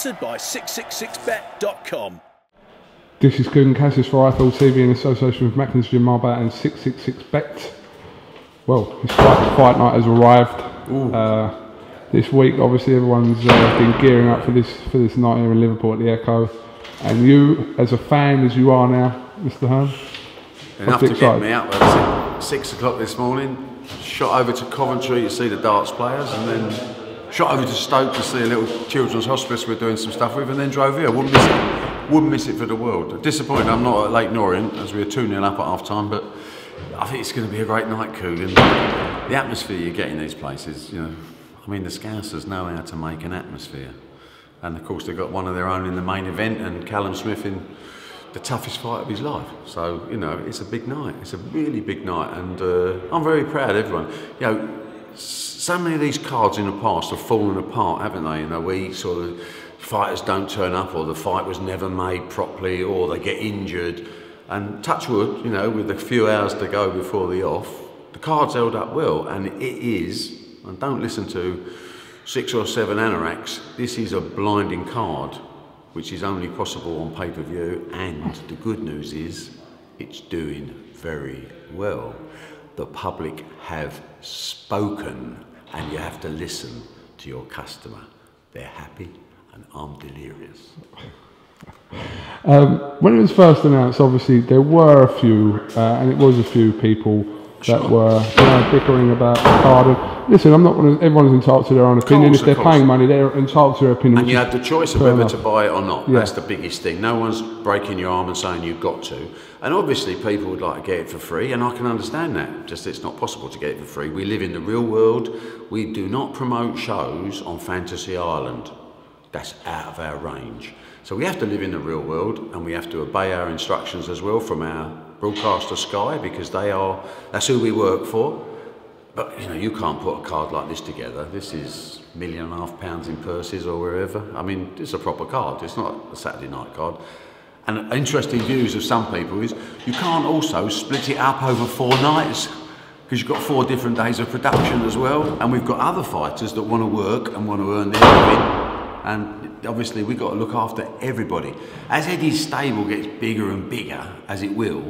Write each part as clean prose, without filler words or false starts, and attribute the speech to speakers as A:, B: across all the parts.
A: Sponsored by 666bet.com.
B: This is Kugan Cassis for IFL TV in association with Mackin's Gym Marbat and 666bet. Well, his fight night has arrived. This week, obviously, everyone's been gearing up for this night here in Liverpool at the Echo. And you, as a fan as you are now, Mr. Hearn,
C: enough to get me up at 6 o'clock this morning. Shot over to Coventry to see the darts players, and then shot over to Stoke to see a little children's hospice we're doing some stuff with, and then drove here. Wouldn't miss it for the world. Disappointed I'm not at Lake Norient, as we were 2-0 up at half time, but I think it's going to be a great night, Kugan. The atmosphere you get in these places, you know, I mean, the Scousers know how to make an atmosphere. And of course they've got one of their own in the main event, and Callum Smith in the toughest fight of his life. So, you know, it's a big night. It's a really big night, and I'm very proud of everyone. You know, so many of these cards in the past have fallen apart, haven't they? You know, where sort of fighters don't turn up, or the fight was never made properly, or they get injured. And touch wood, you know, with a few hours to go before the off, the card's held up well, and it is, and don't listen to 6 or 7 anoraks, this is a blinding card, which is only possible on pay-per-view, and the good news is, it's doing very well. The public have spoken, and you have to listen to your customer. They're happy, and I'm delirious.
B: When it was first announced, obviously there were a few, and it was a few people that were bickering about the card. And listen, I'm not going to. Everyone's entitled to their own opinion. If they're paying money, they're entitled to their opinion.
C: And you have the choice of whether to buy it or not. Yeah. That's the biggest thing. No one's breaking your arm and saying you've got to. And obviously, people would like to get it for free, and I can understand that. Just it's not possible to get it for free. We live in the real world. We do not promote shows on Fantasy Island. That's out of our range. So we have to live in the real world, and we have to obey our instructions as well from our broadcaster Sky, because that's who we work for. But you know, you can't put a card like this together. This is £1.5 million in purses or wherever. I mean, it's a proper card. It's not a Saturday night card. And interesting views of some people is you can't also split it up over 4 nights, because you've got 4 different days of production as well. And we've got other fighters that want to work and want to earn their living. And obviously we've got to look after everybody. As Eddie's stable gets bigger and bigger, as it will,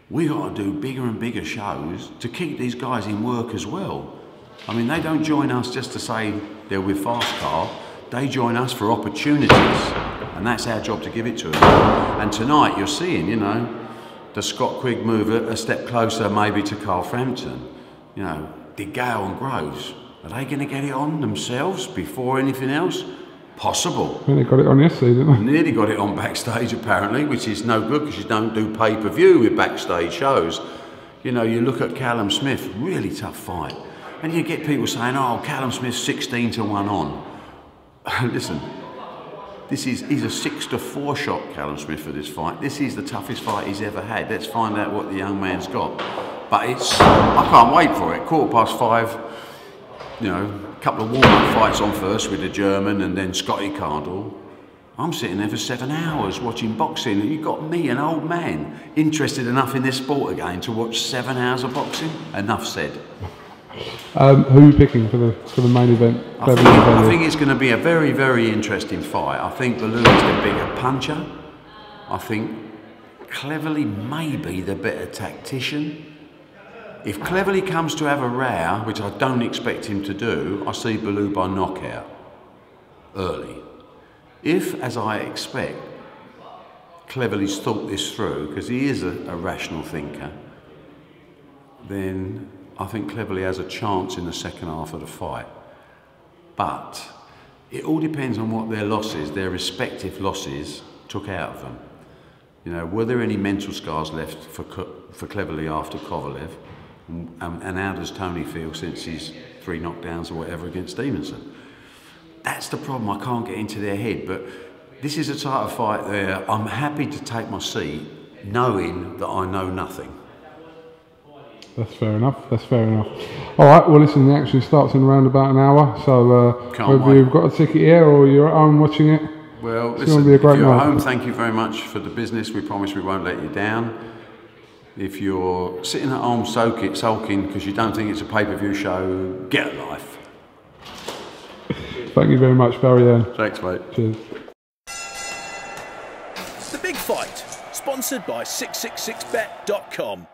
C: we've got to do bigger and bigger shows to keep these guys in work as well. I mean, they don't join us just to say they're with Fast Car. They join us for opportunities, and that's our job to give it to them. And tonight you're seeing, you know, the Scott Quigg move a step closer maybe to Carl Frampton. You know, did Gale and Groves, are they going to get it on themselves before anything else? Possible.
B: I think they got it on yesterday, didn't they?
C: Nearly got it on backstage apparently, which is no good because you don't do pay-per-view with backstage shows. You know, you look at Callum Smith, really tough fight. And you get people saying, oh, Callum Smith's 16 to 1 on. Listen, he's a 6-4 shot, Callum Smith, for this fight. This is the toughest fight he's ever had. Let's find out what the young man's got. But I can't wait for it. 5:15. You know, a couple of warm-up fights on first with the German and then Scotty Cardle. I'm sitting there for 7 hours watching boxing, and you've got me, an old man, interested enough in this sport again to watch 7 hours of boxing. Enough said.
B: Who are you picking for the main event?
C: I think it's going to be a very, very interesting fight. I think Bellew is the bigger puncher. I think Cleverly may be the better tactician. If Cleverly comes to have a row, which I don't expect him to do, I see Bellew by knockout early. If, as I expect, Cleverly's thought this through, because he is a rational thinker, then I think Cleverly has a chance in the second half of the fight. But it all depends on what their losses, their respective losses, took out of them. You know, were there any mental scars left for Cleverly after Kovalev? And how does Tony feel since his 3 knockdowns or whatever against Stevenson? That's the problem. I can't get into their head. But this is a type of fight where I'm happy to take my seat knowing that I know nothing.
B: That's fair enough. That's fair enough. All right. Well, listen, the action starts in around about an hour. So whether you've got a ticket here or you're at home watching it,
C: well,
B: it's going to be a great night.
C: If you're at home, thank you very much for the business. We promise we won't let you down. If you're sitting at home sulking because you don't think it's a pay-per-view show, get a life.
B: Thank you very much, Barry.
C: Thanks, mate.
B: Cheers.
A: The Big Fight, sponsored by 666bet.com.